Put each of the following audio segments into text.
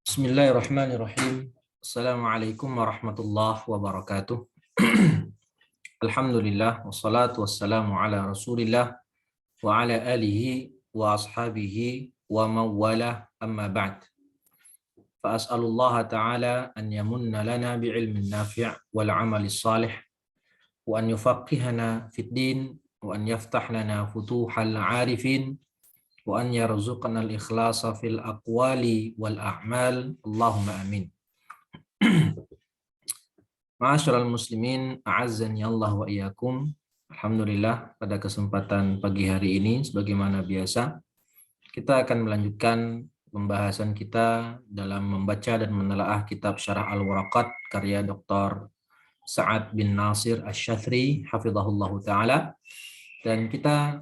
Bismillahirrahmanirrahim. Assalamualaikum warahmatullahi wabarakatuh. Alhamdulillah wassalatu wassalamu ala Rasulillah wa ala alihi wa ashabihi wa mawala amma ba'd. Fa as'alullaha ta'ala an yamunna lana bi'ilmin nafi' wal 'amalis salih wa an yufaqqihana fid din wa an yaftah lana futuhal 'arifin wa an yarzuqna al-ikhlasa fil aqwali wal a'mal. Allahumma amin. Ma'asyiral muslimin, a'azzani Allah wa iyyakum. Alhamdulillah, pada kesempatan pagi hari ini sebagaimana biasa kita akan melanjutkan pembahasan kita dalam membaca dan menelaah kitab Syarah Al-Waraqat karya Dr. Sa'ad bin Nasir Asy-Syadzri hafizahullahu taala, dan kita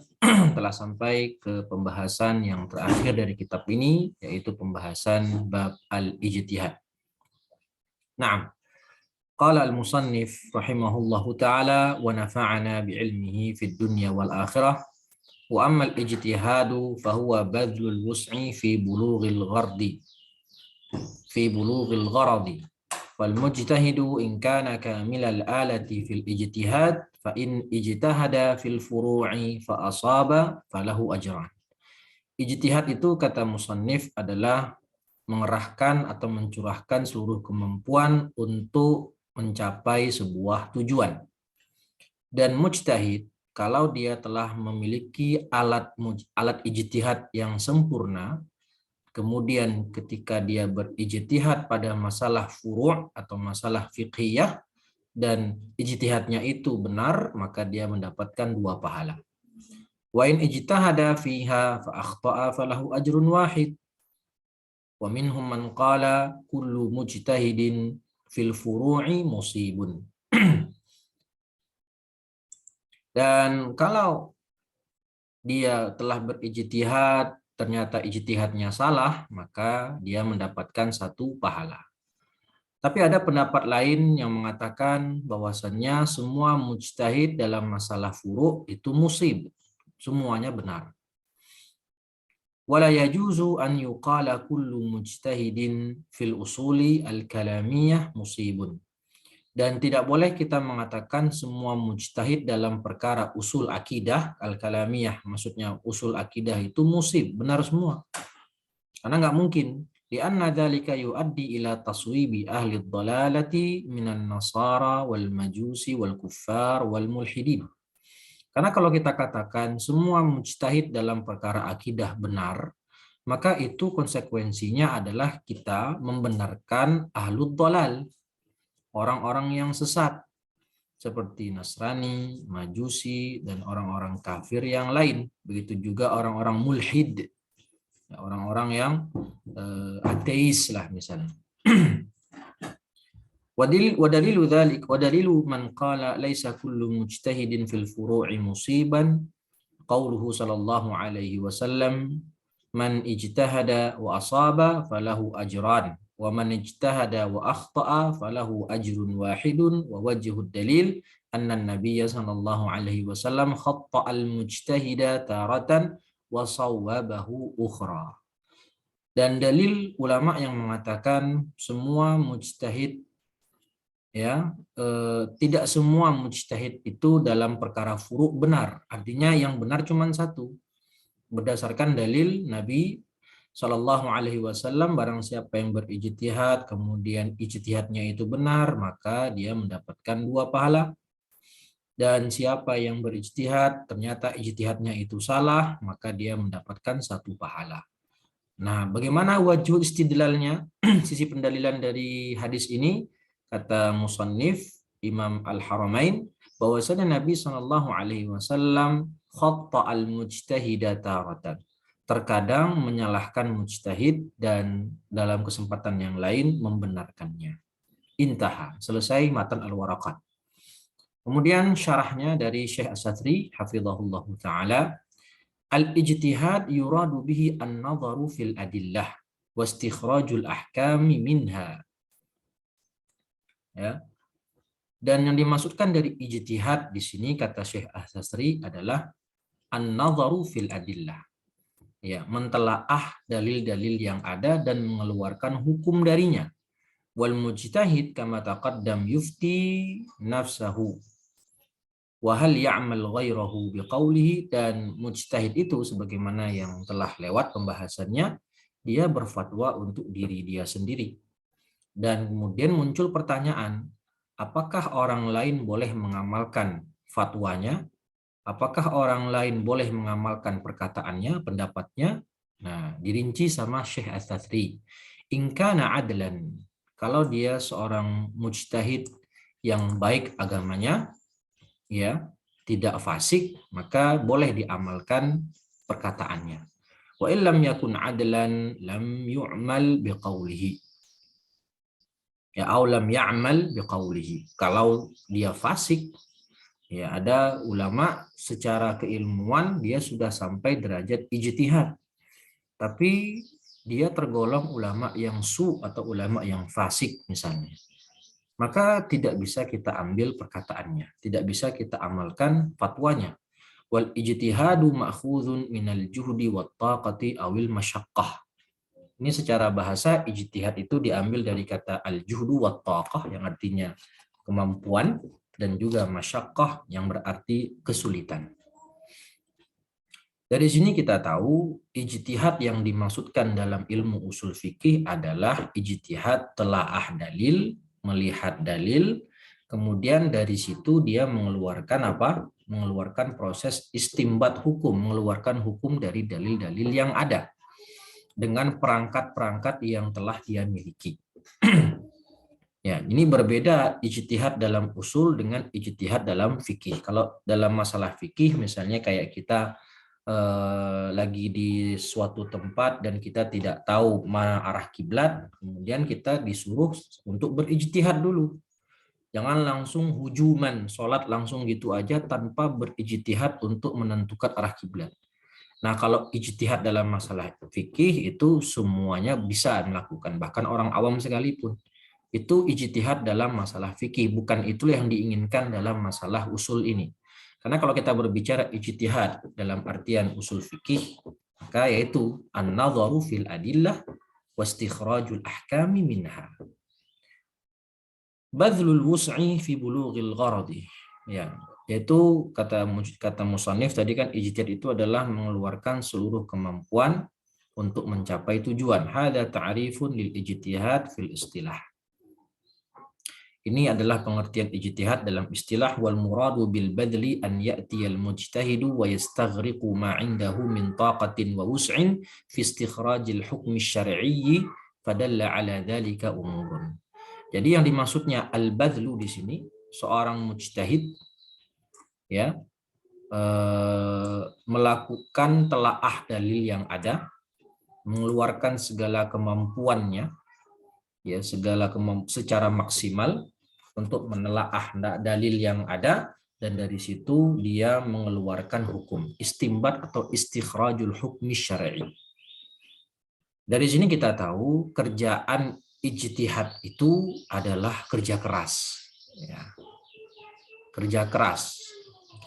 telah sampai ke pembahasan yang terakhir dari kitab ini, yaitu pembahasan bab al-ijtihad. Naam. Qala al-musannif rahimahullahu ta'ala wa nafa'ana bi'ilmihi fid dunya wal akhirah wa amma al-ijtihadu fahuwa badlul wus'i fi bulughil gharadi fal mujtahidu in kana kamilal alati fil ijtihad fa in ijtahada fil furu'i fa asaba falahu ajran. Ijtihad itu, kata musannif, adalah mengerahkan atau mencurahkan seluruh kemampuan untuk mencapai sebuah tujuan. Dan mujtahid, kalau dia telah memiliki alat ijtihad yang sempurna, kemudian ketika dia berijtihad pada masalah furu' atau masalah fiqhiyah dan ijtihadnya itu benar, maka dia mendapatkan 2 pahala. Wa in ijtahada fiha fa akhta'a falahu ajrun wahid. Wa minhum man qala kullu mujtahidin fil furu'i musibun. Dan kalau dia telah berijtihad, ternyata ijtihadnya salah, maka dia mendapatkan 1 pahala. Tapi ada pendapat lain yang mengatakan bahwasannya semua mujtahid dalam masalah furu' itu musib, semuanya benar. Wala yajuzu an yuqala kullu mujtahidin fil usuli al-kalamiyah musibun. Dan tidak boleh kita mengatakan semua mujtahid dalam perkara usul akidah al-kalamiyah, maksudnya usul akidah itu musib, benar semua. Karena nggak mungkin. Lianna dzalika yuaddi ila taswibi ahli dhalalati minan nasara wal majusi wal kuffar wal mulhidin. Karena kalau kita katakan semua mujtahid dalam perkara akidah benar, maka itu konsekuensinya adalah kita membenarkan ahlud dhalal, orang-orang yang sesat, seperti Nasrani, Majusi, dan orang-orang kafir yang lain. Begitu juga orang-orang mulhid, orang-orang yang ateis lah misalnya. Wadalilu dzalik wadalilu man qala laisa kullu mujtahidin fil furu'i musiban qauluhu sallallahu alaihi wasallam man ijtahada wa asaba falahu ajran wa man ijtahada wa akhta'a falahu ajrun wahidun wa wajhud dalil anna an-nabiy sallallahu alaihi wasallam khatta al-mujtahida taratan wa sawwabahu ukhra. Dan dalil ulama yang mengatakan semua mujtahid, tidak semua mujtahid itu dalam perkara furu' benar. Artinya yang benar cuma 1. Berdasarkan dalil Nabi Shallallahu Alaihi Wasallam, barang siapa yang berijtihad kemudian ijtihadnya itu benar, maka dia mendapatkan 2 pahala. Dan siapa yang berijtihad ternyata ijtihadnya itu salah, maka dia mendapatkan 1 pahala. Nah, bagaimana wajhu istidlalnya, sisi pendalilan dari hadis ini? Kata musannif Imam Al-Haramain, bahwasanya Nabi Shallallahu Alaihi Wasallam khatta al-mujtahida taratan, terkadang menyalahkan mujtahid dan dalam kesempatan yang lain membenarkannya. Intaha, selesai matan Al-Waraqat. Kemudian syarahnya dari Syekh Asy-Syadzri hafizahullahu taala, al-ijtihad yuradu bihi an-nadharu fil adillah wa istikhrajul ahkami minha. Ya. Dan yang dimaksudkan dari ijtihad di sini, kata Syekh Asy-Syadzri, adalah an-nadharu fil adillah, ya, mentelaah dalil-dalil yang ada dan mengeluarkan hukum darinya. Wal mujtahid kama taqaddam yufti nafsahu wa hal ya'mal ghairahu biqaulihi, dan mujtahid itu sebagaimana yang telah lewat pembahasannya, dia berfatwa untuk diri dia sendiri. Dan kemudian muncul pertanyaan, apakah orang lain boleh mengamalkan fatwanya? Apakah orang lain boleh mengamalkan perkataannya, pendapatnya? Nah, dirinci sama Syekh As-Satsri. In kana adlan, kalau dia seorang mujtahid yang baik agamanya, ya, tidak fasik, maka boleh diamalkan perkataannya. Wa illam yakun adlan lam yu'mal biqaulihi. Ya, au lam ya'mal biqaulihi. Kalau dia fasik, ya, ada ulama secara keilmuan dia sudah sampai derajat ijtihad, tapi dia tergolong ulama yang atau ulama yang fasik misalnya. Maka tidak bisa kita ambil perkataannya, tidak bisa kita amalkan fatwanya. Wal ijtihadu ma'khudhun minal juhdi wat taqati awil masyaqqah. Ini secara bahasa ijtihad itu diambil dari kata al-juhdu wat taqah yang artinya kemampuan, dan juga masyaqqah yang berarti kesulitan. Dari sini kita tahu ijtihad yang dimaksudkan dalam ilmu usul fikih adalah ijtihad telaah dalil, melihat dalil, kemudian dari situ dia mengeluarkan apa? Mengeluarkan proses istimbat hukum, mengeluarkan hukum dari dalil-dalil yang ada dengan perangkat-perangkat yang telah dia miliki. Ya, ini berbeda ijtihad dalam usul dengan ijtihad dalam fikih. Kalau dalam masalah fikih, misalnya kayak kita lagi di suatu tempat dan kita tidak tahu mana arah kiblat, kemudian kita disuruh untuk berijtihad dulu. Jangan langsung hujuman, sholat langsung gitu aja tanpa berijtihad untuk menentukan arah kiblat. Nah, kalau ijtihad dalam masalah fikih itu semuanya bisa melakukan, bahkan orang awam sekalipun. Itu ijtihad dalam masalah fikih, bukan itu yang diinginkan dalam masalah usul ini. Karena kalau kita berbicara ijtihad dalam artian usul fikih, maka yaitu an-nadharu fil adillah wa istikhrajul ahkami minha. Badlul wus'i fi bulughil gharadi. Ya, yaitu kata musannif tadi kan ijtihad itu adalah mengeluarkan seluruh kemampuan untuk mencapai tujuan. Hada ta'rifun lil ijtihad fil istilah. Ini adalah pengertian ijtihad dalam istilah. Wal muradu bil badli an ya'tiyal mujtahidu wa yastaghriqu ma 'indahu min taqatin wa wus'in fi istikhrajil hukmi syar'iyyi fadalla 'ala dzalika umurun. Jadi yang dimaksudnya al-badlu di sini, seorang mujtahid ya melakukan telaah dalil yang ada, mengeluarkan segala kemampuannya, ya, secara maksimal untuk menelaah dalil yang ada, dan dari situ dia mengeluarkan hukum, istimbat atau istikhrajul hukmi syar'i. Dari sini kita tahu kerjaan ijtihad itu adalah kerja keras, ya. Kerja keras.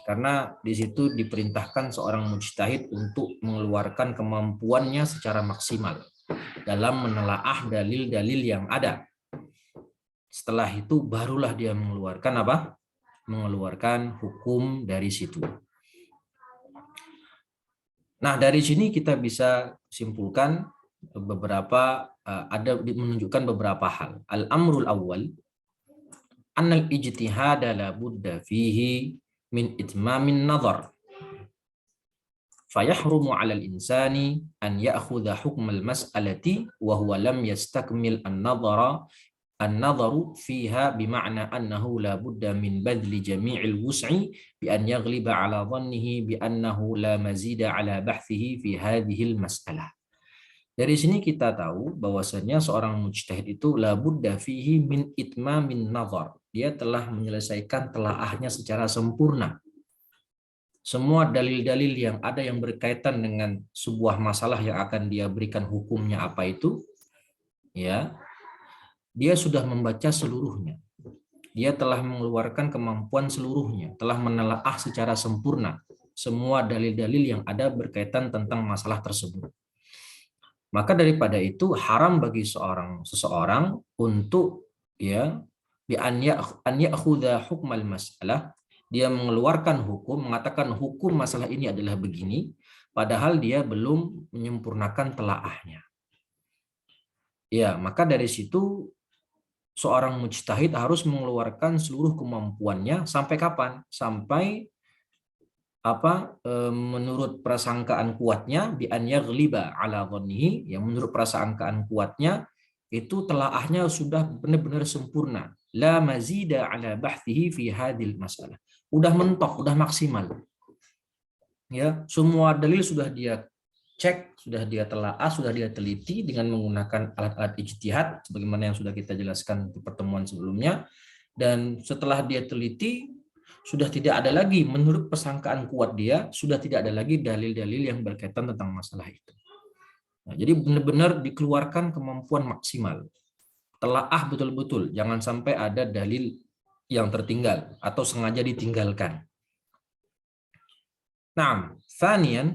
Karena di situ diperintahkan seorang mujtahid untuk mengeluarkan kemampuannya secara maksimal dalam menelaah dalil-dalil yang ada. Setelah itu barulah dia mengeluarkan apa? Mengeluarkan hukum dari situ. Nah, dari sini kita bisa simpulkan beberapa, ada menunjukkan beberapa hal. Al-amrul awal, annal ijtihada la budda fihi min itmamin nazar. Fayahrumu 'alal insani an ya'khudha hukmal mas'alati wa huwa lam yastakmil an-nadharu fiha bima'na annahu la budda min badli jami'il wus'i bi an yaghliba 'ala dhannihi bi annahu la mazida 'ala bahthihi fi hadhihi al-mas'alah. Dari sini kita tahu bahwasanya seorang mujtahid itu la budda fihi min itmamin nazar. Dia telah menyelesaikan telaahnya secara sempurna. Semua dalil-dalil yang ada yang berkaitan dengan sebuah masalah yang akan dia berikan hukumnya apa itu, ya, dia sudah membaca seluruhnya. Dia telah mengeluarkan kemampuan seluruhnya, telah menelaah secara sempurna. semua dalil-dalil yang ada berkaitan tentang masalah tersebut. Maka daripada itu haram bagi seseorang untuk ya an ya'khudha hukmal masalah, dia mengeluarkan hukum, mengatakan hukum masalah ini adalah begini, padahal dia belum menyempurnakan telaahnya. Ya, maka dari situ seorang mujtahid harus mengeluarkan seluruh kemampuannya sampai kapan? Sampai menurut prasangkaan kuatnya bi an yaghliba ala dhannihi, yang menurut prasangkaan kuatnya itu telaahnya sudah benar-benar sempurna, la mazida ala bahthihi fi hadil masalah, udah mentok, udah maksimal, ya semua dalil sudah dia cek, sudah dia telaah, sudah dia teliti dengan menggunakan alat-alat ijtihad sebagaimana yang sudah kita jelaskan di pertemuan sebelumnya. Dan setelah dia teliti, sudah tidak ada lagi, menurut persangkaan kuat dia, sudah tidak ada lagi dalil-dalil yang berkaitan tentang masalah itu. Nah, jadi benar-benar dikeluarkan kemampuan maksimal. Telaah betul-betul, jangan sampai ada dalil yang tertinggal atau sengaja ditinggalkan. Nah, tsaniyan,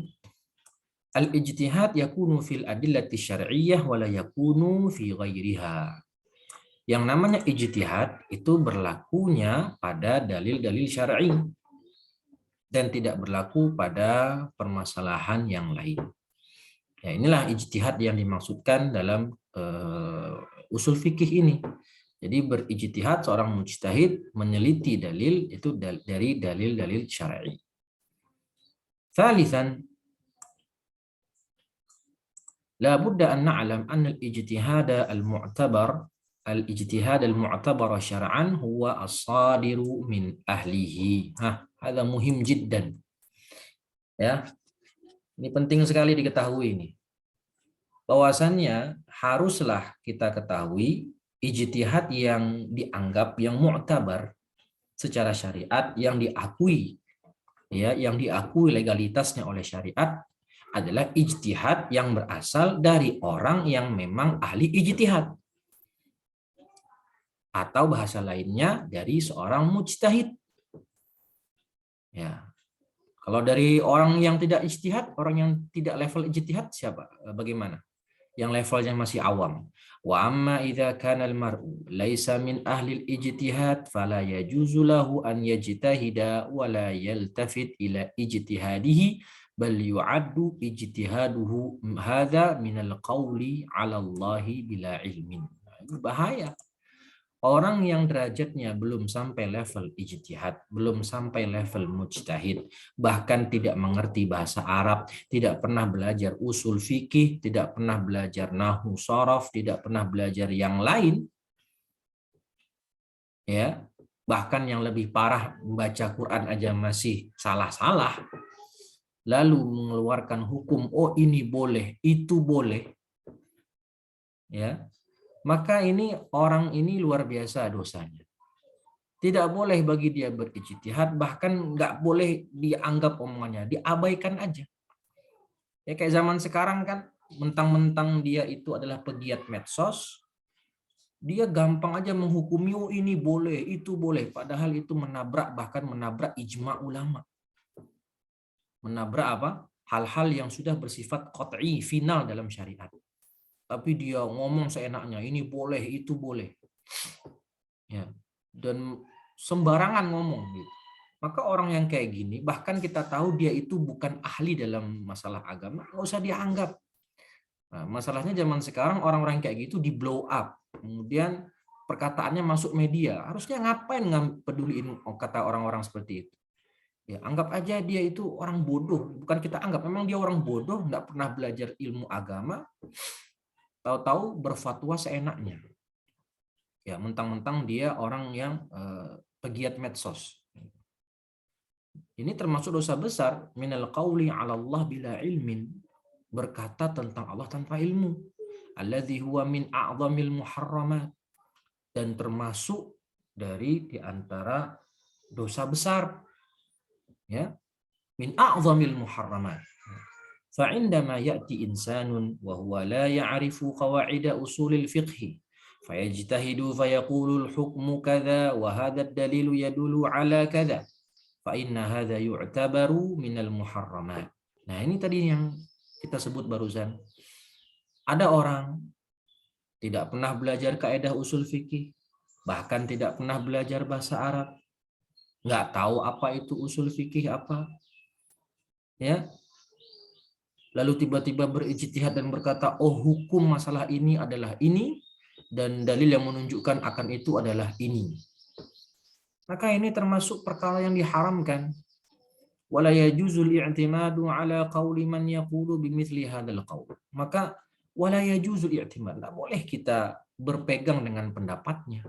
al-ijtihad yakunu fil adillati syar'iyyah wa la yakunu fi ghairiha. Yang namanya ijtihad itu berlakunya pada dalil-dalil syar'i dan tidak berlaku pada permasalahan yang lain. Ya, inilah ijtihad yang dimaksudkan dalam usul fikih ini. Jadi berijtihad, seorang mujtahid meneliti dalil itu dari dalil-dalil syar'i. Tsalitsan, la budda an na'lam anna al-ijtihad al-mu'tabar syar'an huwa as-sadiru min ahlihi. Hadza muhim jiddan. Ya. Ini penting sekali diketahui ini. Bahwasannya haruslah kita ketahui ijtihad yang dianggap yang mu'tabar secara syariat, yang diakui ya, yang diakui legalitasnya oleh syariat adalah ijtihad yang berasal dari orang yang memang ahli ijtihad. Atau bahasa lainnya dari seorang mujtahid. Ya. Kalau dari orang yang tidak ijtihad, orang yang tidak level ijtihad siapa? Bagaimana? Yang levelnya masih awam. Wa amma idza kana al-mar'u laisa min ahli al-ijtihad fala yajuzu lahu an yajtahida wa la yaltafit ila ijtihadihi bal yu'addu ijtihaduhu hadza min al-qawli 'ala Allah bila ilmin. Bahaya. Orang yang derajatnya belum sampai level ijtihad, belum sampai level mujtahid, bahkan tidak mengerti bahasa Arab, tidak pernah belajar usul fikih, tidak pernah belajar nahwu sharaf, tidak pernah belajar yang lain, ya, bahkan yang lebih parah membaca Quran aja masih salah-salah, lalu mengeluarkan hukum, oh ini boleh, itu boleh, ya. Maka ini orang ini luar biasa dosanya. Tidak boleh bagi dia berijtihad, bahkan nggak boleh dianggap omongannya, diabaikan aja. Ya kayak zaman sekarang kan, mentang-mentang dia itu adalah pegiat medsos, dia gampang aja menghukumi, oh ini boleh, itu boleh, padahal itu menabrak, bahkan menabrak ijma ulama. Menabrak apa? Hal-hal yang sudah bersifat qat'i, final dalam syariat. Tapi dia ngomong seenaknya, ini boleh, itu boleh. Ya. Dan sembarangan ngomong gitu. Maka orang yang kayak gini, bahkan kita tahu dia itu bukan ahli dalam masalah agama, nggak usah dianggap. Nah, masalahnya zaman sekarang orang-orang kayak gitu di blow up. Kemudian perkataannya masuk media. Harusnya ngapain nggak peduliin kata orang-orang seperti itu? Ya, anggap aja dia itu orang bodoh. Bukan kita anggap, memang dia orang bodoh, nggak pernah belajar ilmu agama, tahu-tahu berfatwa seenaknya. Ya, mentang-mentang dia orang yang pegiat medsos. Ini termasuk dosa besar, minal qauli 'ala Allah bila ilmin, berkata tentang Allah tanpa ilmu. Alladzi huwa min a'dhamil muharramat, dan termasuk dari diantara dosa besar. Ya, min a'dhamil muharramat. فعندما يأتي إنسان وهو لا يعرف قواعد أصول الفقه فيجتهد فيقول الحكم كذا وهذا الدليل يدل على كذا fa inna hadza yu'tabaru minal muharramat. Nah, ini tadi yang kita sebut barusan. Ada orang tidak pernah belajar kaidah usul fikih, bahkan tidak pernah belajar bahasa Arab, nggak tahu apa itu usul fikih apa, ya. Lalu tiba-tiba berijtihad dan berkata, oh hukum masalah ini adalah ini, dan dalil yang menunjukkan akan itu adalah ini. Maka ini termasuk perkara yang diharamkan. Wala yajuzul i'timadu ala qawli man yaqulu bimithli hadzal qaul. Maka wala yajuzul i'timad, enggak boleh kita berpegang dengan pendapatnya.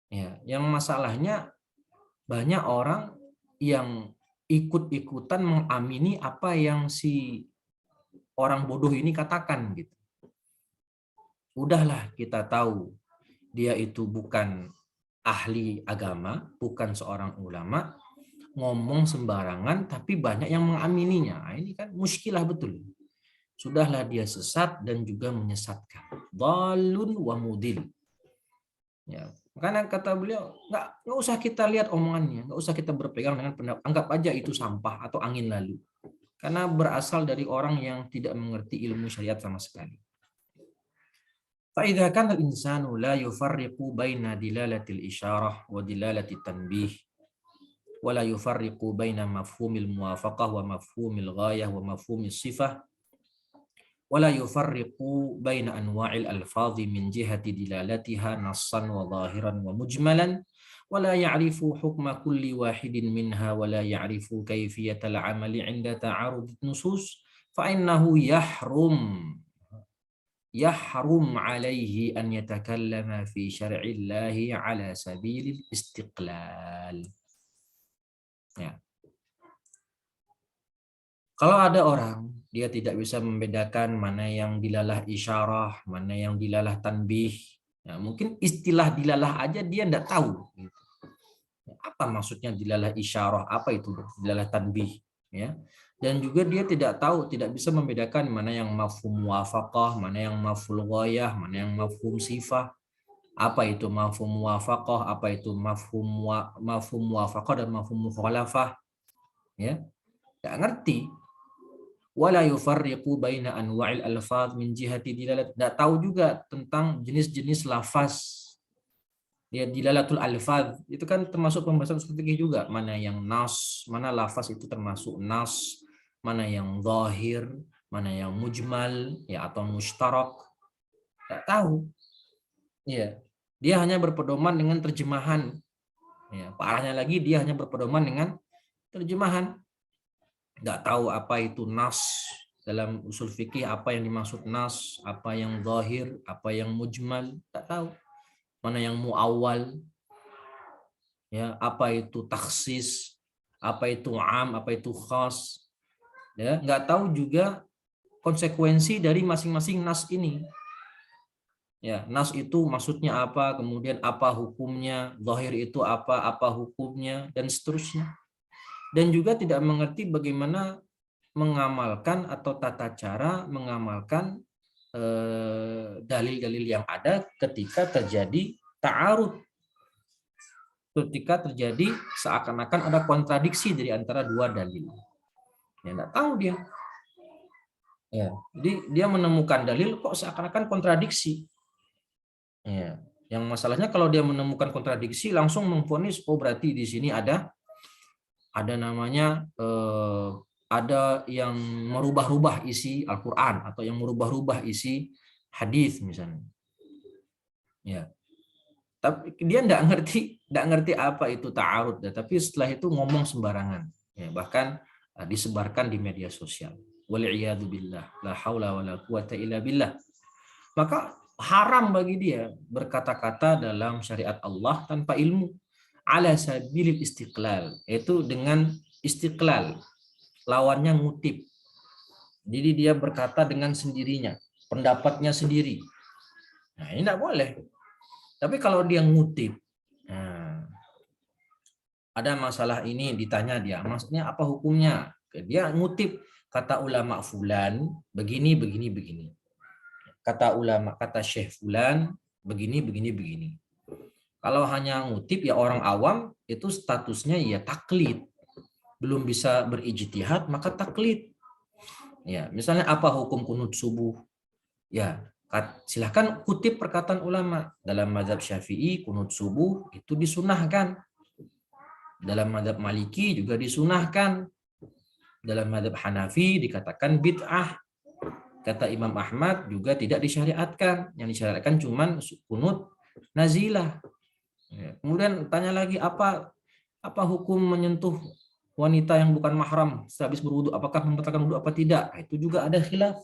Ya, yang masalahnya banyak orang yang ikut-ikutan mengamini apa yang si orang bodoh ini katakan gitu. Udahlah kita tahu dia itu bukan ahli agama, bukan seorang ulama, ngomong sembarangan tapi banyak yang mengamininya. Nah, ini kan muskilah betul. Sudahlah dia sesat dan juga menyesatkan. Dhalun wa mudil. Ya, karena kata beliau nggak usah kita lihat omongannya, nggak usah kita berpegang dengan pendapat, anggap aja itu sampah atau angin lalu. Karena berasal dari orang yang tidak mengerti ilmu syariat sama sekali. فإذا كان الإنسان لا يفرق بين دلالة الإشارة ودلالة التنبيه ولا يفرق بين مفهوم الموافقة ومفهوم الغاية ومفهوم الصفة ولا يفرق بين أنواع الألفاظ من جهة دلالتها نصا وظاهرا ومجملا ولا يعرف حكم كل واحد منها ولا يعرف كيفية العمل عند تعارض النصوص فإنه يحرم عليه أن يتكلم في شرع الله على سبيل الاستقلال. Ya. Kalau ada orang dia tidak bisa membedakan mana yang dilalah isyarah, mana yang dilalah tanbih. Ya, mungkin istilah dilalah aja dia tidak tahu. Gitu. Apa maksudnya dilalah isyarah? Apa itu dilalah tanbih? Ya. Dan juga dia tidak tahu, tidak bisa membedakan mana yang mafhum muwafaqah, mana yang mafhum ghayah, mana yang mafhum sifah. Apa itu mafhum muwafaqah, apa itu mafhum muwafaqah dan mafhum mukhalafah. Ya. Tidak ngerti. Wala yufarriqu baina anwa'il alfaz min jihati dilalat. Tidak tahu juga tentang jenis-jenis lafaz. Ya, dilalatul alfaz itu kan termasuk pembahasan seperti juga, mana yang nas, mana lafaz itu termasuk nas, mana yang zahir, mana yang mujmal ya atau mustarak. Tidak tahu. Ya. Dia hanya berpedoman dengan terjemahan. Ya, parahnya lagi dia hanya berpedoman dengan terjemahan. Nggak tahu apa itu nas dalam usul fikih, apa yang dimaksud nas, apa yang zahir, apa yang mujmal, nggak tahu. Mana yang muawwal, ya, apa itu takhsis, apa itu am, apa itu khas, ya, nggak tahu juga konsekuensi dari masing-masing nas ini. Ya, nas itu maksudnya apa, kemudian apa hukumnya, zahir itu apa hukumnya, dan seterusnya. Dan juga tidak mengerti bagaimana mengamalkan atau tata cara mengamalkan dalil-dalil yang ada ketika terjadi ta'arud, ketika terjadi seakan-akan ada kontradiksi dari antara dua dalil. Ya, nggak tahu dia. Ya, jadi dia menemukan dalil kok seakan-akan kontradiksi. Ya, yang masalahnya kalau dia menemukan kontradiksi langsung memvonis, oh berarti di sini ada namanya ada yang merubah-rubah isi Al-Qur'an atau yang merubah-rubah isi hadis misalnya. Ya. Tapi dia nggak ngerti apa itu ta'arud, tapi setelah itu ngomong sembarangan. Ya, bahkan disebarkan di media sosial. Wal'iyadu billah, la haula wala quwata illa billah. Maka haram bagi dia berkata-kata dalam syariat Allah tanpa ilmu. Ala sabilil istiqlal, yaitu dengan istiqlal, lawannya ngutip. Jadi dia berkata dengan sendirinya, pendapatnya sendiri. Nah, ini tidak boleh. Tapi kalau dia ngutip, nah, ada masalah ini ditanya dia, maksudnya apa hukumnya? Dia ngutip kata ulama fulan begini begini begini. Kata ulama, kata Syekh fulan begini begini begini. Kalau hanya ngutip ya orang awam itu statusnya ya taklid, belum bisa berijtihad maka taklid. Ya, misalnya apa hukum kunut subuh? Ya, silahkan kutip perkataan ulama. Dalam mazhab Syafi'i kunut subuh itu disunahkan. Dalam mazhab Maliki juga disunahkan. Dalam mazhab Hanafi dikatakan bid'ah. Kata Imam Ahmad juga tidak disyariatkan. Yang disyariatkan cuman kunut nazilah. Ya, kemudian tanya lagi apa hukum menyentuh wanita yang bukan mahram sehabis berwudu, apakah membatalkan wudu apa tidak? Nah, itu juga ada khilaf.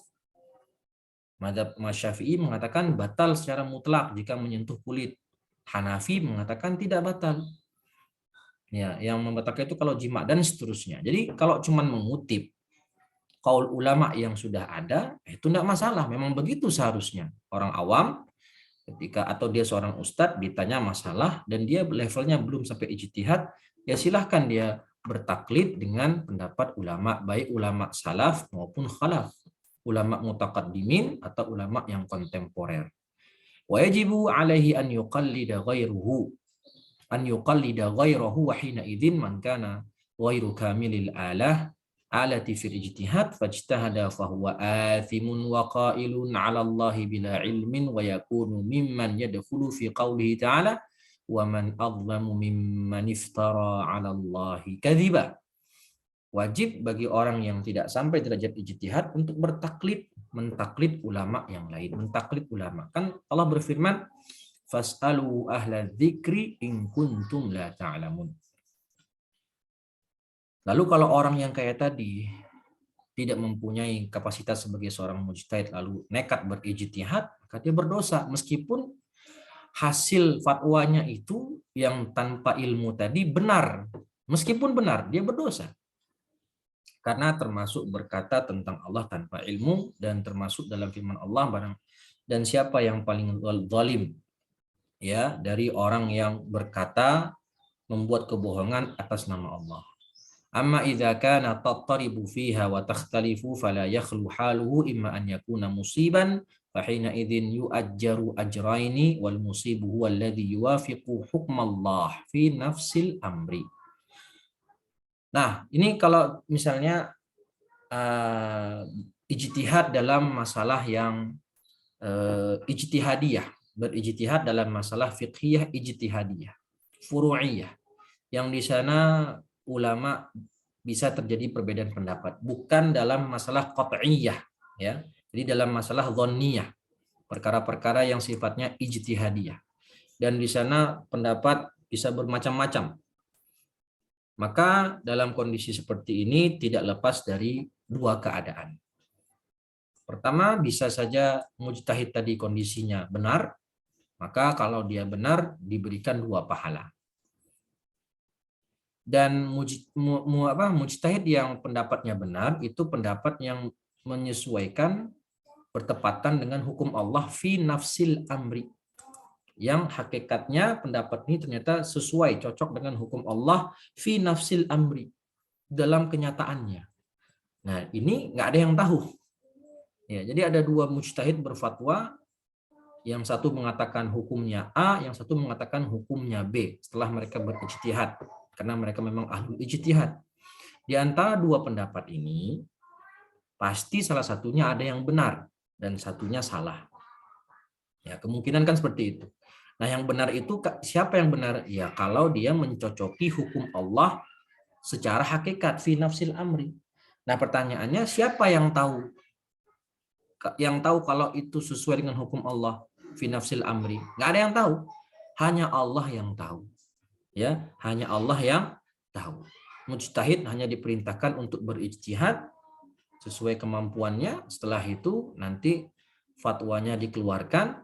Mazhab Syafi'i mengatakan batal secara mutlak jika menyentuh kulit. Hanafi mengatakan tidak batal. Ya, yang membatalkan itu kalau jima dan seterusnya. Jadi kalau cuma mengutip kaul ulama yang sudah ada, itu tidak masalah. Memang begitu seharusnya. Orang awam ketika atau dia seorang ustadz ditanya masalah dan dia levelnya belum sampai ijtihad, ya silahkan dia bertaklid dengan pendapat ulama, baik ulama salaf maupun khalaf, ulama mutaqaddimin atau ulama yang kontemporer. Wajibu alaihi an yuqallida ghairahu wa hina idzin man kana ghairu kamilil alati fil ijtihad fajtahada fahuwa athimun wa qailun 'ala Allah bila ilmin wa yakunu mimman yadkhulu fi qawlihi ta'ala wa man adlamu mimman iftara 'ala Allah kadhiba. Wajib bagi orang yang tidak sampai derajat ijtihad untuk bertaklid, mentaklid ulama yang lain, mentaklid ulama. Kan Allah berfirman, "Fas'alu ahla dzikri in kuntum la ta'lamun." Lalu kalau orang yang kayak tadi tidak mempunyai kapasitas sebagai seorang mujtahid lalu nekat berijtihad, maka dia berdosa meskipun hasil fatwanya itu yang tanpa ilmu tadi benar. Meskipun benar, dia berdosa. Karena termasuk berkata tentang Allah tanpa ilmu dan termasuk dalam firman Allah barang dan siapa yang paling zalim ya dari orang yang berkata membuat kebohongan atas nama Allah. Amma idza kana tattaribu fiha wa takhtalifu fala yakhlu haluhu imma an yakuna musiban fa hina idzin yu'ajjaru ajraini wal musibu huwa alladhi yuwafiqu hukmallah fi nafsil amri. Nah, ini kalau misalnya ijtihad dalam masalah yang ijtihadiyah, berijtihad dalam masalah fiqhiyah ijtihadiyah, furu'iyah, yang di sana ulama bisa terjadi perbedaan pendapat, bukan dalam masalah qat'iyah ya. Jadi dalam masalah dhanniyah, perkara-perkara yang sifatnya ijtihadiyah. Dan di sana pendapat bisa bermacam-macam. Maka dalam kondisi seperti ini tidak lepas dari dua keadaan. Pertama, bisa saja mujtahid tadi kondisinya benar, maka kalau dia benar diberikan 2 pahala. Dan mujtahid yang pendapatnya benar itu pendapat yang menyesuaikan bertepatan dengan hukum Allah fi nafsil amri. Yang hakikatnya pendapat ini ternyata sesuai, cocok dengan hukum Allah fi nafsil amri, dalam kenyataannya. Nah, ini nggak ada yang tahu. Ya, jadi ada 2 mujtahid berfatwa, yang satu mengatakan hukumnya A, yang satu mengatakan hukumnya B setelah mereka berijtihad, karena mereka memang ahlul ijtihad. Di antara 2 pendapat ini, pasti salah satunya ada yang benar dan satunya salah. Ya, kemungkinan kan seperti itu. Nah, yang benar itu siapa yang benar? Ya, kalau dia mencocoki hukum Allah secara hakikat fi nafsil amri. Nah, pertanyaannya siapa yang tahu? Yang tahu kalau itu sesuai dengan hukum Allah fi nafsil amri? Nggak ada yang tahu. Hanya Allah yang tahu. Ya, hanya Allah yang tahu. Mujtahid hanya diperintahkan untuk berijtihad sesuai kemampuannya. Setelah itu nanti fatwanya dikeluarkan.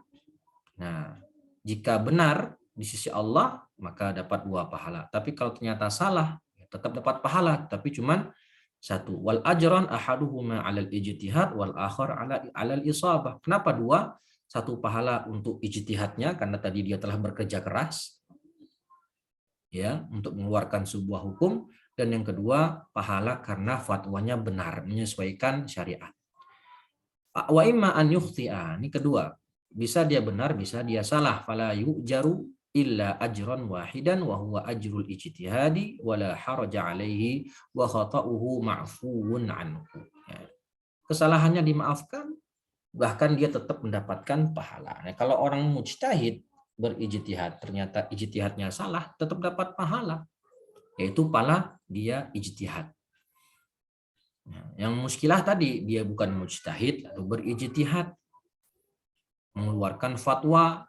Nah, jika benar di sisi Allah, maka dapat 2 pahala. Tapi kalau ternyata salah, tetap dapat pahala, tapi cuman 1. Wal ajran ahaduhuma 'alal ijtihad wal akhar 'alal isabah. Kenapa 2? 1 pahala untuk ijtihadnya karena tadi dia telah bekerja keras ya untuk mengeluarkan sebuah hukum, dan yang kedua pahala karena fatwanya benar, menyesuaikan syariat. Wa imma an yukhti'a, ini kedua. Bisa dia benar, bisa dia salah. Fala yu'jaru illa ajran wahidan wa huwa ajrul ijtihadi wa la haraja alaihi wa khata'uhu ma'fuun anhu. Ya. Kesalahannya dimaafkan, bahkan dia tetap mendapatkan pahala. Nah, kalau orang mujtahid berijtihad ternyata ijtihadnya salah, tetap dapat pahala, yaitu pahala dia ijtihad. Nah, yang muskilah tadi dia bukan mujtahid lalu berijtihad mengeluarkan fatwa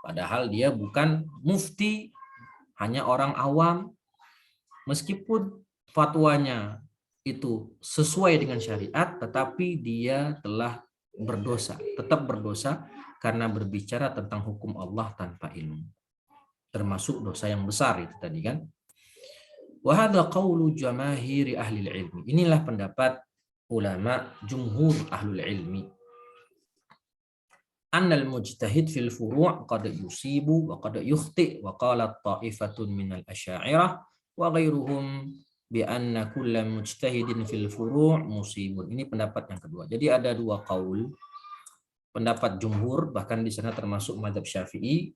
padahal dia bukan mufti, hanya orang awam, meskipun fatwanya itu sesuai dengan syariat, tetapi dia telah berdosa, tetap berdosa karena berbicara tentang hukum Allah tanpa ilmu. Termasuk dosa yang besar itu tadi kan. Wa hadza qaulu jamaahiri ahli ilmi. Inilah pendapat ulama jumhur ahlul ilmi. Annal mujtahid fil furu' qad yusibu wa qad yukhti wa qalat ta'ifatun minal asy'ariyah wa ghairuhum bi anna kulla mujtahidin fil furu' musibun. Ini pendapat yang kedua. Jadi ada dua qaul. Pendapat jumhur bahkan di sana termasuk mazhab Syafi'i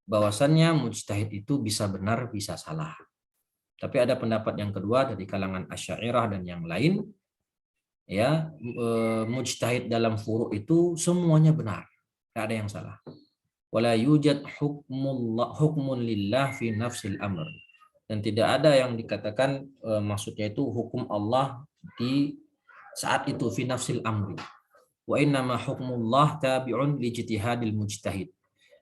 bahwasannya mujtahid itu bisa benar bisa salah. Tapi ada pendapat yang kedua dari kalangan Asy'ariyah dan yang lain, ya, mujtahid dalam furu' itu semuanya benar, tidak ada yang salah. Wala yujad hukmun lillah fi nafsil amr. Dan tidak ada yang dikatakan maksudnya itu hukum Allah di saat itu fi nafsil amri. Wa innama hukmullah tabi'un li ijtihadil mujtahid.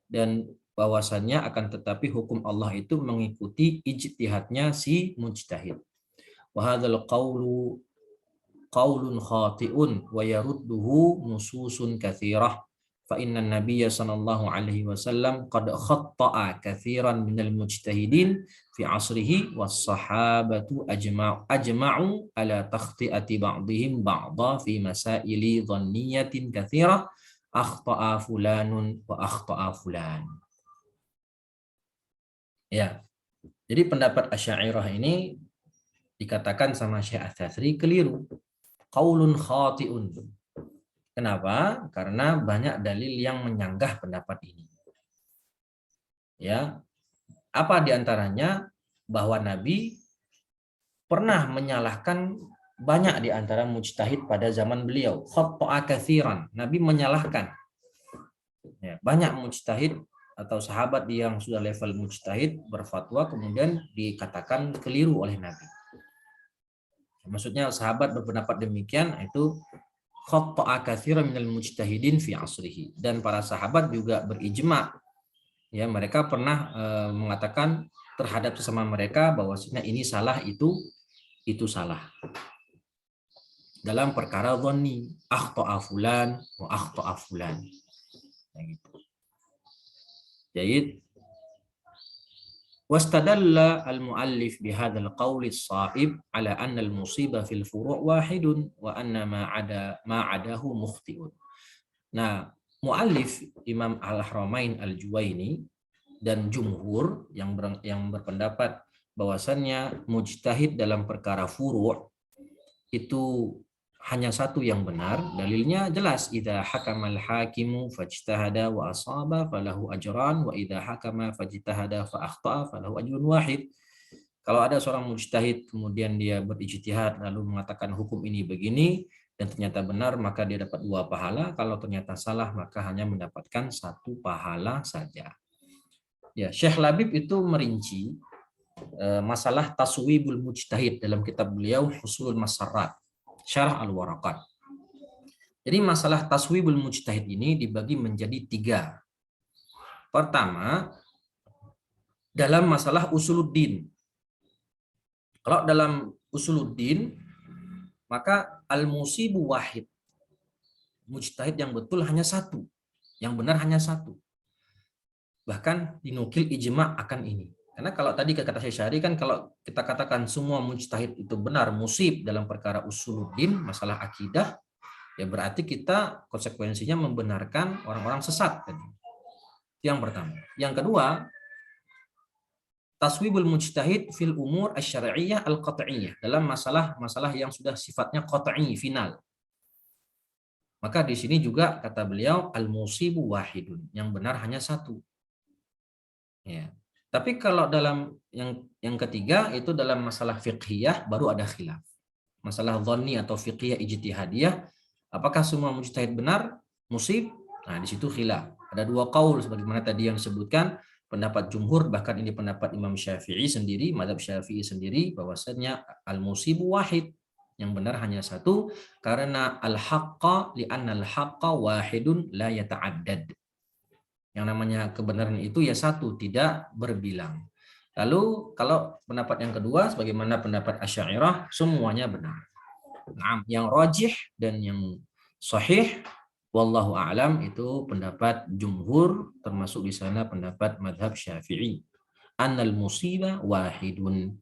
Dan bahwasannya akan tetapi hukum Allah itu mengikuti ijtihadnya si mujtahid. Wa hadzal qawlu qaulun khati'un wa yarudduhu nususun katsirah fa inna nabiyya sallallahu alaihi wasallam qad khatta'a katsiran minal mujtahidin fi asrihi was sahabatu ajma'u ala takhti'ati ba'dihim ba'dha fi masaili dhanniyatin katsirah akhta'a fulanun wa akhta'a fulan. Ya. Jadi pendapat Asy'ariyah ini dikatakan sama Syekh Ats-Tsatsri keliru. Qaulun khati'un. Kenapa? Karena banyak dalil yang menyanggah pendapat ini. Ya. Apa diantaranya? Bahwa Nabi pernah menyalahkan banyak di antara mujtahid pada zaman beliau. Khatta'a katsiran. Nabi menyalahkan. Ya, banyak mujtahid atau sahabat yang sudah level mujtahid berfatwa kemudian dikatakan keliru oleh Nabi. Maksudnya sahabat berpendapat demikian itu khatta'a katsiran minal mujtahidin fi asrihi, dan para sahabat juga berijma, ya, mereka pernah mengatakan terhadap sesama mereka bahwasanya ini salah, itu salah dalam perkara dhanni, akhta'a fulan wa akhta'a fulan. Ya, gitu. Jadi wastadalla al-muallif bihadzal qauli as-sa'ib ala anna al-musibah fil furu' wahidun wa anna ma adahu mukhti'un. Nah, muallif Imam Al-Haramain Al-Juwaini dan jumhur yang berpendapat bahwasannya mujtahid dalam perkara furu' itu hanya satu yang benar. Dalilnya jelas, idza hakamal hakimu fajtahada wa asaba falahu ajran wa idza hakama fajtahada fa akhta'a falahu ajrun wahid. Kalau ada seorang mujtahid kemudian dia berijtihad lalu mengatakan hukum ini begini dan ternyata benar, maka dia dapat 2 pahala. Kalau ternyata salah maka hanya mendapatkan 1 pahala saja. Ya, Syekh Labib itu merinci masalah taswibul mujtahid dalam kitab beliau Husulul Masarrat Syarah Al-Waraqat. Jadi masalah taswibul mujtahid ini dibagi menjadi 3. Pertama, dalam masalah usuluddin. Kalau dalam usuluddin, maka al-musibu wahid. Mujtahid yang betul hanya 1. Yang benar hanya 1. Bahkan dinukil ijma' akan ini. Karena kalau tadi kata Syekh Syari kan kalau kita katakan semua mujtahid itu benar musib dalam perkara usuluddin, masalah akidah, ya berarti kita konsekuensinya membenarkan orang-orang sesat. Yang pertama. Yang kedua, taswibul mujtahid fil umur asy-syar'iyyah al-qat'iyyah, dalam masalah-masalah yang sudah sifatnya qat'i, final. Maka di sini juga kata beliau al-musibu wahidun, yang benar hanya 1. Ya. Tapi kalau dalam yang ketiga itu dalam masalah fiqhiyah baru ada khilaf. Masalah dhanni atau fiqhiyah ijtihadiyah, apakah semua mujtahid benar, musib? Nah, di situ khilaf. Ada dua qaul sebagaimana tadi yang disebutkan, pendapat jumhur, bahkan ini pendapat Imam Syafi'i sendiri, mazhab Syafi'i sendiri, bahwasanya al-musibu wahid, yang benar hanya satu, karena al-haqqa li'anna al-haqqa wahidun la yata'addad. Yang namanya kebenaran itu ya satu, tidak berbilang. Lalu kalau pendapat yang kedua, sebagaimana pendapat Asy'ariyah, semuanya benar. Nah, yang rajih dan yang sahih, wallahu a'lam, itu pendapat jumhur, termasuk di sana pendapat madhab Syafi'i. Annal musiba wahidun.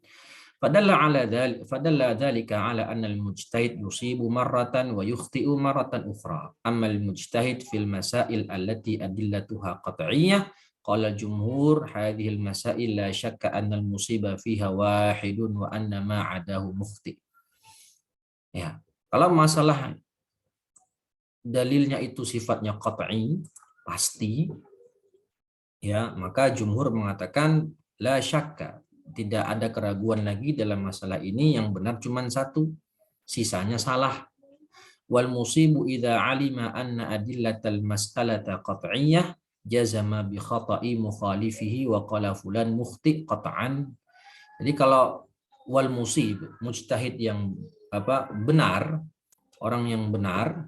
فدل ذلك على أن المجتهد يصيب مرة ويخطئ مرة أخرى. أما المجتهد في المسائل التي أدلتها قطعية قال الجمهور هذه المسائل لا شك أن المصيبة فيها واحد وأن ما عداه مخطئ. Ya, kalau masalah dalilnya itu sifatnya qat'i, pasti, ya, maka jumhur mengatakan la syakka, tidak ada keraguan lagi dalam masalah ini, yang benar cuma satu, sisanya salah. Wal musibu idza alima anna adillatal mas'alata qat'iyyah jazama bi khata'i mukhalifihi wa qala fulan mukhti qat'an. Jadi kalau wal musib, mujtahid yang benar, orang yang benar,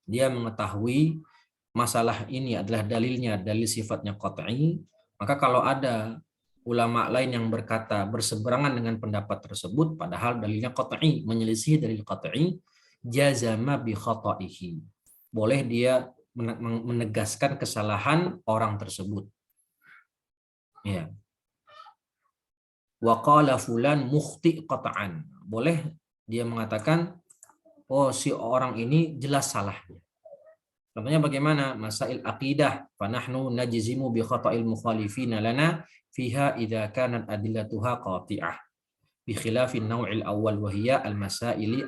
dia mengetahui masalah ini adalah dalilnya, dalil sifatnya qat'i, maka kalau ada ulama lain yang berkata berseberangan dengan pendapat tersebut, padahal dalilnya qat'i, menyelisih dalil qat'i, jazama bi khata'ihi. Boleh dia menegaskan kesalahan orang tersebut. Ya. Wa qala fulan mukhti qat'an. Boleh dia mengatakan, oh si orang ini jelas salahnya. Contohnya bagaimana? Masail aqidah, fanahnu najzimu bi khata'il mukhalifina lana fiha idza kanat adillatuha qati'ah. Bi khilafin naw'il awwal wa hiya al-masaili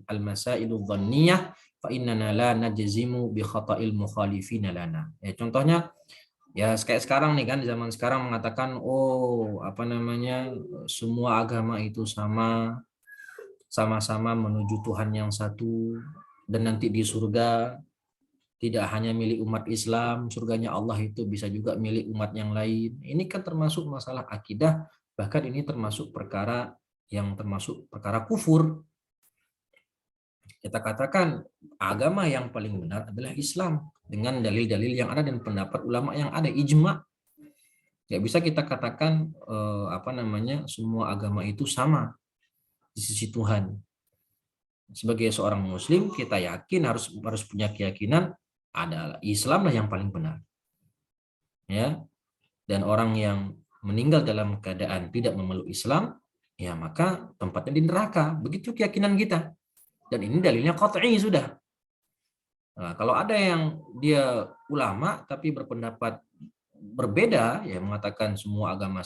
al-masailu dhanniyah fa innana la najzimu bi khata'il mukhalifina lana. Ya, contohnya ya kayak sekarang nih kan, zaman sekarang mengatakan semua agama itu sama-sama menuju Tuhan yang satu, dan nanti di surga tidak hanya milik umat Islam, surganya Allah itu bisa juga milik umat yang lain. Ini kan termasuk masalah akidah, bahkan ini termasuk perkara kufur. Kita katakan agama yang paling benar adalah Islam dengan dalil-dalil yang ada dan pendapat ulama yang ada, ijma. Nggak bisa kita katakan semua agama itu sama di sisi Tuhan. Sebagai seorang Muslim, kita yakin harus punya keyakinan adalah Islam lah yang paling benar, ya. Dan orang yang meninggal dalam keadaan tidak memeluk Islam, ya maka tempatnya di neraka. Begitu keyakinan kita. Dan ini dalilnya qat'i sudah. Nah, kalau ada yang dia ulama tapi berpendapat berbeda, ya mengatakan semua agama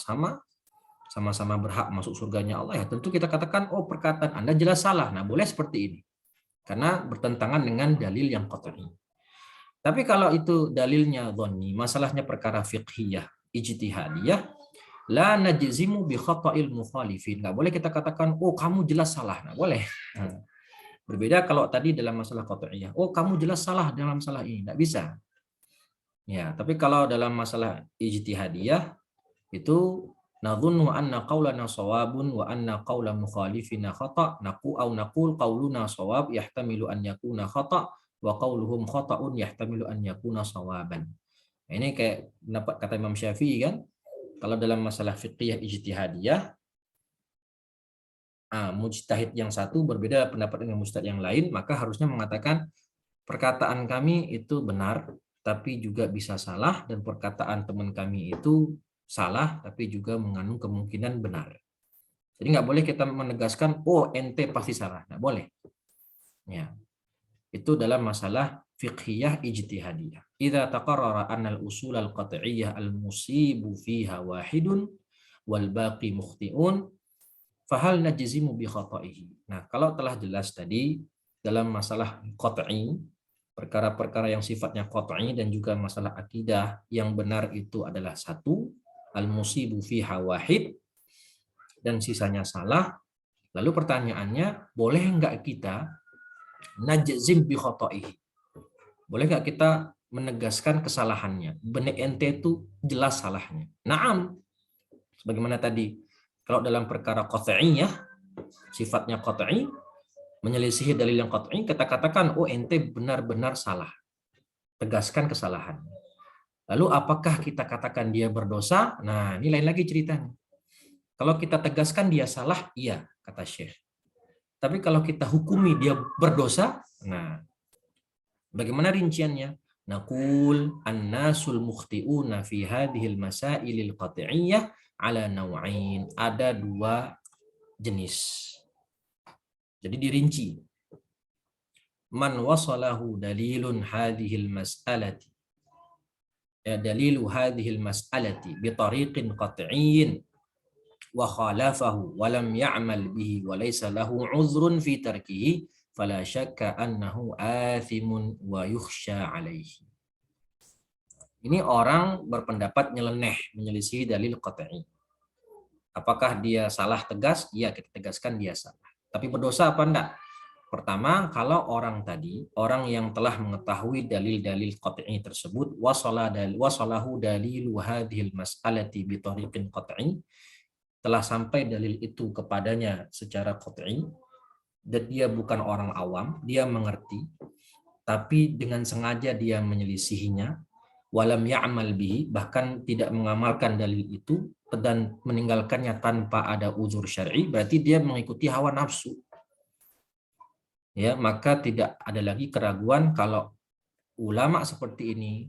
sama-sama berhak masuk surganya Allah, ya tentu kita katakan, oh perkataan Anda jelas salah. Nah, boleh seperti ini. Karena bertentangan dengan dalil yang qat'i. Tapi kalau itu dalilnya dhanni, masalahnya perkara fiqhiyah, ijtihadiyah, la najzimu bi khata'il mukhalifin. Enggak boleh kita katakan, oh kamu jelas salah. Enggak boleh. Berbeda kalau tadi dalam masalah qat'iyah, oh kamu jelas salah dalam masalah ini. Enggak bisa. Ya, tapi kalau dalam masalah ijtihadiyah itu nadhunnu anna qaulana shawabun wa anna qaula mukhalifina khata' naqul qauluna shawab yahtamilu an yakuna khata' wa qauluhum khata'un yahtamilu an yakuna shawaban. Nah, ini kayak pendapat kata Imam Syafi'i kan, kalau dalam masalah fiqhiyah ijtihadiyah, mujtahid yang satu berbeda pendapat dengan mujtahid yang lain, maka harusnya mengatakan perkataan kami itu benar tapi juga bisa salah, dan perkataan teman kami itu salah tapi juga mengandung kemungkinan benar. Jadi nggak boleh kita menegaskan, oh ente pasti salah, nggak boleh. Ya. Itu dalam masalah fiqhiyah ijtihadiyah. Idza taqarrara anna al-usul al-qat'iyyah al-musibu fiha wahidun wal baqi mukhti'un fahal najzimu bi khata'ihi. Nah, kalau telah jelas tadi dalam masalah qat'i, perkara-perkara yang sifatnya qat'i dan juga masalah akidah, yang benar itu adalah satu, al-musibu fiha wahid, dan sisanya salah. Lalu pertanyaannya, boleh nggak kita najzim bi khoto'ihi? Boleh nggak kita menegaskan kesalahannya? Benek ente itu jelas salahnya. Naam, sebagaimana tadi, kalau dalam perkara qat'iyah, sifatnya qat'i, menyelisihi dalil yang qat'i, kita katakan, oh ente benar-benar salah. Tegaskan kesalahan. Lalu apakah kita katakan dia berdosa? Nah, ini lain lagi ceritanya. Kalau kita tegaskan dia salah, iya, kata Syekh. Tapi kalau kita hukumi dia berdosa, nah, bagaimana rinciannya? Naqul annasul mukhti'una fi hadhil masailil qat'iyyah ala naw'ain. Ada dua jenis. Jadi dirinci. Man wasalahu dalilun hadhil mas'alati. Ya, dalilu hadhil mas'alati bi tariqin qat'iyyin wa khalafahu wa lam ya'mal bihi wa laysa lahu 'udhrun fi tarkihi fala syakka annahu athimun wa yukhsha alaihi. Ini orang berpendapat nyeleneh, menyelisih dalil qat'i. Apakah dia salah tegas? Iya, kita tegaskan dia salah. Tapi berdosa apa enggak? Pertama, kalau orang tadi, orang yang telah mengetahui dalil-dalil qat'i tersebut, wasalahu dalilu hadhil mas'alati bi tariqin qat'i, telah sampai dalil itu kepadanya secara qat'i, dan dia bukan orang awam, dia mengerti, tapi dengan sengaja dia menyelisihinya, walam ya'mal bihi, bahkan tidak mengamalkan dalil itu dan meninggalkannya tanpa ada uzur syar'i, berarti dia mengikuti hawa nafsu. Ya, maka tidak ada lagi keraguan kalau ulama seperti ini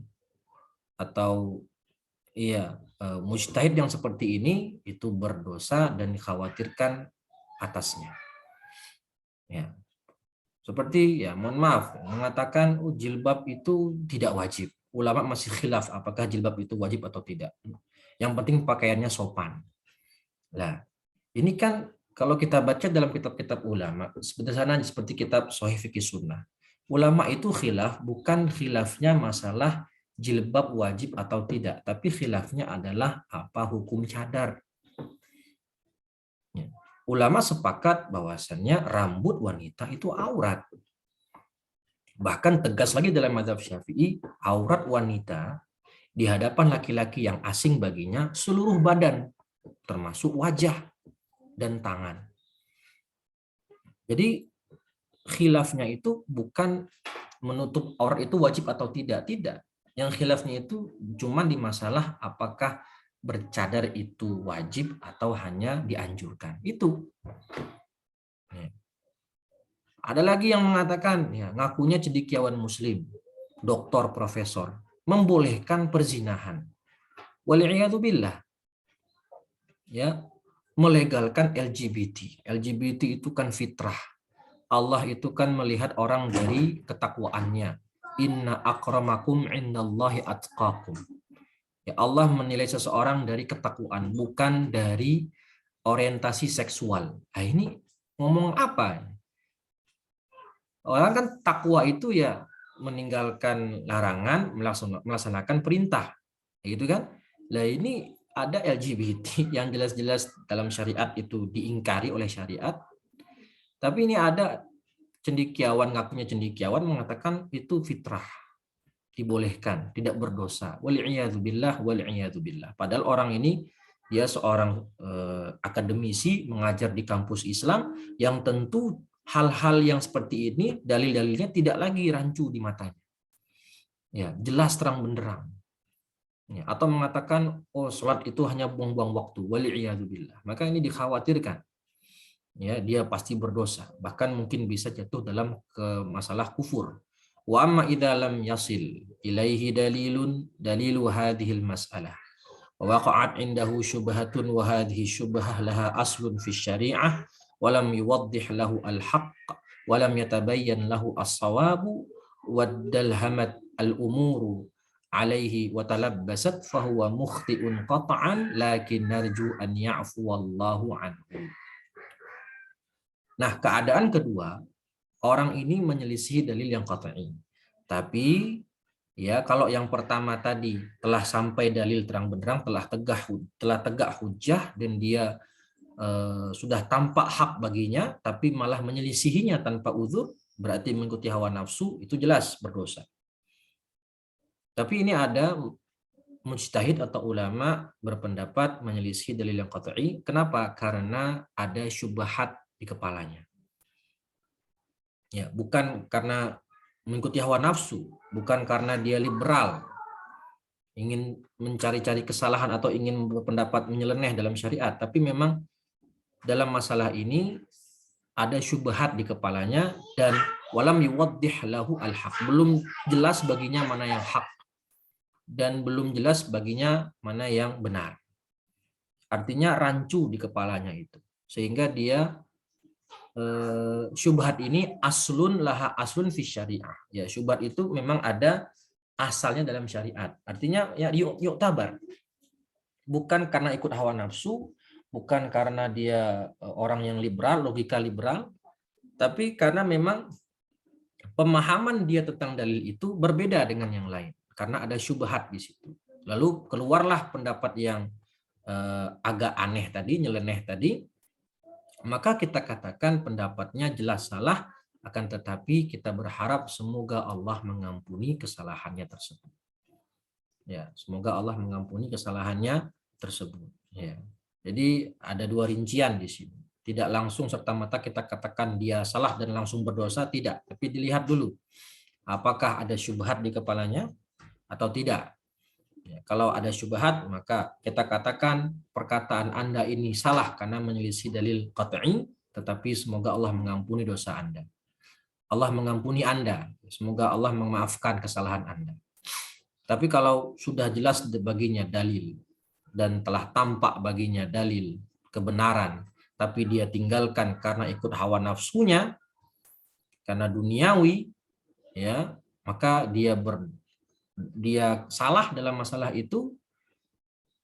atau mujtahid yang seperti ini itu berdosa dan dikhawatirkan atasnya. Ya. Seperti mohon maaf mengatakan jilbab itu tidak wajib. Ulama masih khilaf apakah jilbab itu wajib atau tidak. Yang penting pakaiannya sopan. Nah, ini kan kalau kita baca dalam kitab-kitab ulama, sederhananya seperti kitab Shahih Fiqih Sunnah. Ulama itu khilaf, bukan khilafnya masalah jilbab wajib atau tidak, tapi khilafnya adalah apa hukum cadar. Ulama sepakat bahwasannya rambut wanita itu aurat. Bahkan tegas lagi dalam mazhab Syafi'i, aurat wanita di hadapan laki-laki yang asing baginya seluruh badan, termasuk wajah dan tangan. Jadi khilafnya itu bukan menutup aurat itu wajib atau tidak. Yang khilafnya itu cuma di masalah apakah bercadar itu wajib atau hanya dianjurkan. Itu. Ada lagi yang mengatakan, ngakunya cendekiawan muslim, doktor, profesor, membolehkan perzinahan. Wal'iyadzubillah. Ya, melegalkan LGBT. LGBT itu kan fitrah. Allah itu kan melihat orang dari ketakwaannya. Inna akramakum indallahi atqakum. Ya, Allah menilai seseorang dari ketakwaan, bukan dari orientasi seksual. Nah, ini ngomong apa? Orang kan takwa itu ya meninggalkan larangan, melaksanakan perintah. Gitu kan? Nah, ini ada LGBT yang jelas-jelas dalam syariat itu diingkari oleh syariat. Tapi ini ada cendekiawan, ngakunya cendekiawan mengatakan itu fitrah, dibolehkan, tidak berdosa. Wal'iyadzubillah, wal'iyadzubillah. Padahal orang ini dia seorang akademisi mengajar di kampus Islam yang tentu hal-hal yang seperti ini dalil-dalilnya tidak lagi rancu di matanya. Ya, jelas terang benderang. Ya, atau mengatakan sholat itu hanya buang-buang waktu. Wal'iyadzubillah. Maka ini dikhawatirkan. Ya, dia pasti berdosa, bahkan mungkin bisa jatuh dalam masalah kufur. Wa amma idza lam yasil ilaihi dalilu hadhil mas'alah wa waqa'at indahu syubhatun wa hadhihi syubhah laha aslun fi syari'ah wa lam yuwaddih lahu al-haqq wa lam yatabayyan lahu as-sawabu wa dalhamat al-umuru alaihi wa talabbasat fa huwa mukhti'un qat'an lakin narju an ya'fu wallahu anhu. Nah, keadaan kedua, orang ini menyelisih dalil yang qat'i. Tapi Ya, kalau yang pertama tadi telah sampai dalil terang benderang, telah tegak hujjah dan dia sudah tampak hak baginya, tapi malah menyelisihinya tanpa uzur, berarti mengikuti hawa nafsu, itu jelas berdosa. Tapi ini ada mujtahid atau ulama berpendapat menyelisih dalil yang qat'i. Kenapa? Karena ada syubhat di kepalanya. Ya, bukan karena mengikuti hawa nafsu, bukan karena dia liberal, ingin mencari-cari kesalahan atau ingin berpendapat menyeleneh dalam syariat, tapi memang dalam masalah ini ada syubhat di kepalanya dan walam yuwaddih lahu al-haq. Belum jelas baginya mana yang hak dan belum jelas baginya mana yang benar. Artinya rancu di kepalanya itu. Sehingga dia syubhat ini aslun fi syariah. Ya, syubhat itu memang ada asalnya dalam syariat. Artinya ya yuk tabar. Bukan karena ikut hawa nafsu, bukan karena dia orang yang liberal, logika liberal, tapi karena memang pemahaman dia tentang dalil itu berbeda dengan yang lain karena ada syubhat di situ. Lalu keluarlah pendapat yang agak aneh tadi, nyeleneh tadi, maka kita katakan pendapatnya jelas salah, akan tetapi kita berharap semoga Allah mengampuni kesalahannya tersebut. Ya, semoga Allah mengampuni kesalahannya tersebut. Ya. Jadi ada dua rincian di sini. Tidak langsung serta-merta kita katakan dia salah dan langsung berdosa, tidak. Tapi dilihat dulu, apakah ada syubhat di kepalanya atau tidak. Ya, kalau ada syubhat, maka kita katakan perkataan Anda ini salah karena menyelisih dalil qat'i, tetapi semoga Allah mengampuni dosa Anda. Allah mengampuni Anda. Semoga Allah memaafkan kesalahan Anda. Tapi kalau sudah jelas baginya dalil dan telah tampak baginya dalil kebenaran, tapi dia tinggalkan karena ikut hawa nafsunya, karena duniawi, ya, maka dia salah dalam masalah itu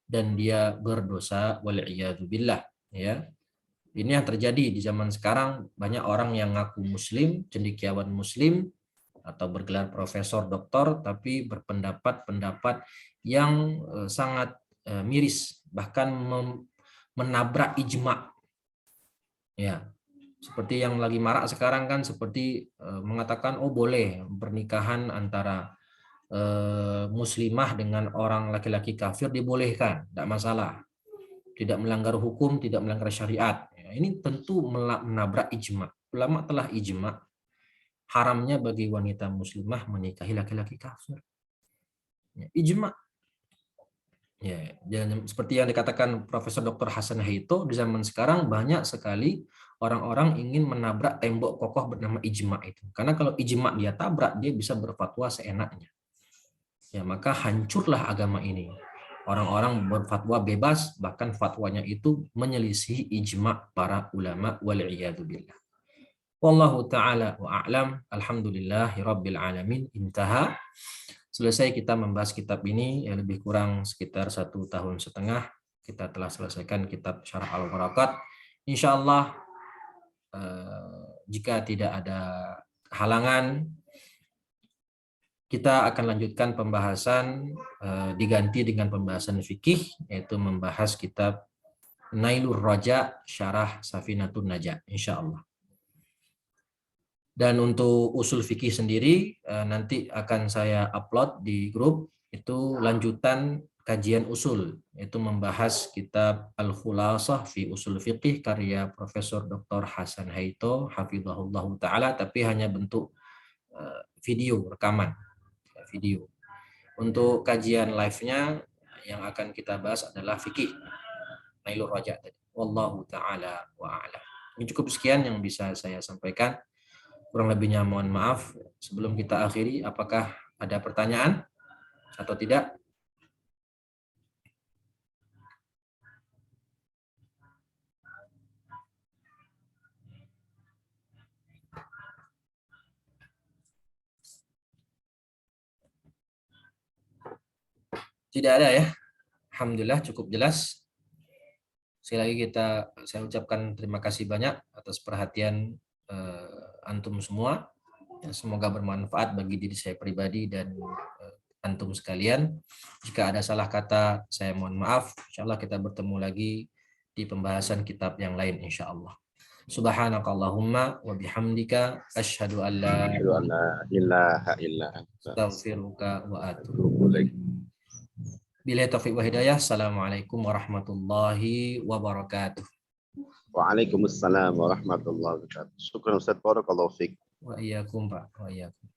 dan dia berdosa wal'iyadzubillah, ya. Ini yang terjadi di zaman sekarang, banyak orang yang ngaku muslim, cendekiawan muslim atau bergelar profesor, doktor, tapi berpendapat-pendapat yang sangat miris, bahkan menabrak ijma. Ya, seperti yang lagi marak sekarang kan, seperti mengatakan oh boleh pernikahan antara muslimah dengan orang laki-laki kafir dibolehkan, tidak masalah, tidak melanggar hukum, tidak melanggar syariat. Ya, ini tentu menabrak ijma. Ulama telah ijma haramnya bagi wanita muslimah menikahi laki-laki kafir. Ya, ijma. Ya, dan seperti yang dikatakan Profesor Dr. Hasan Haito, di zaman sekarang banyak sekali orang-orang ingin menabrak tembok kokoh bernama ijma itu. Karena kalau ijma dia tabrak, dia bisa berfatwa seenaknya. Ya, maka hancurlah agama ini. Orang-orang berfatwa bebas, bahkan fatwanya itu menyelisih ijma para ulama wal'iyadzubillah. Wallahu ta'ala wa'a'lam. Alhamdulillahi rabbil alamin. Intaha. Selesai kita membahas kitab ini, ya lebih kurang sekitar 1,5 tahun kita telah selesaikan kitab Syarah Al-Waraqat. Insya Allah jika tidak ada halangan, kita akan lanjutkan pembahasan diganti dengan pembahasan fikih, yaitu membahas kitab Nailur Raja Syarah Safinatun Najah, insya Allah. Dan untuk usul fikih sendiri nanti akan saya upload di grup, itu lanjutan kajian usul, yaitu membahas kitab Al-Khulasah fi Usul Fiqih karya Profesor Dr. Hasan Haito hafizahullah taala, tapi hanya bentuk video rekaman video. Untuk kajian live-nya yang akan kita bahas adalah fikih Nailur Raja tadi. Wallahu taala wa a'lam. Ini cukup sekian yang bisa saya sampaikan. Kurang lebihnya mohon maaf. Sebelum kita akhiri, apakah ada pertanyaan atau tidak? Tidak ada ya. Alhamdulillah cukup jelas. Sekali lagi saya ucapkan terima kasih banyak atas perhatian antum semua. Semoga bermanfaat bagi diri saya pribadi dan antum sekalian. Jika ada salah kata, saya mohon maaf. Insyaallah kita bertemu lagi di pembahasan kitab yang lain insyaallah. Subhanakallahumma wa bihamdika asyhadu an la Asyhadu an la ilaha illa anta astaghfiruka wa atubu. astaghfiruka wa atubu ilaik. Billahi taufiq wa hidayah. Assalamualaikum warahmatullahi wabarakatuh. Waalaikumsalam warahmatullahi wabarakatuh. Syukran Ustaz, barakallahu fiik. Wa iyyakum, Pak. Wa iyyakum.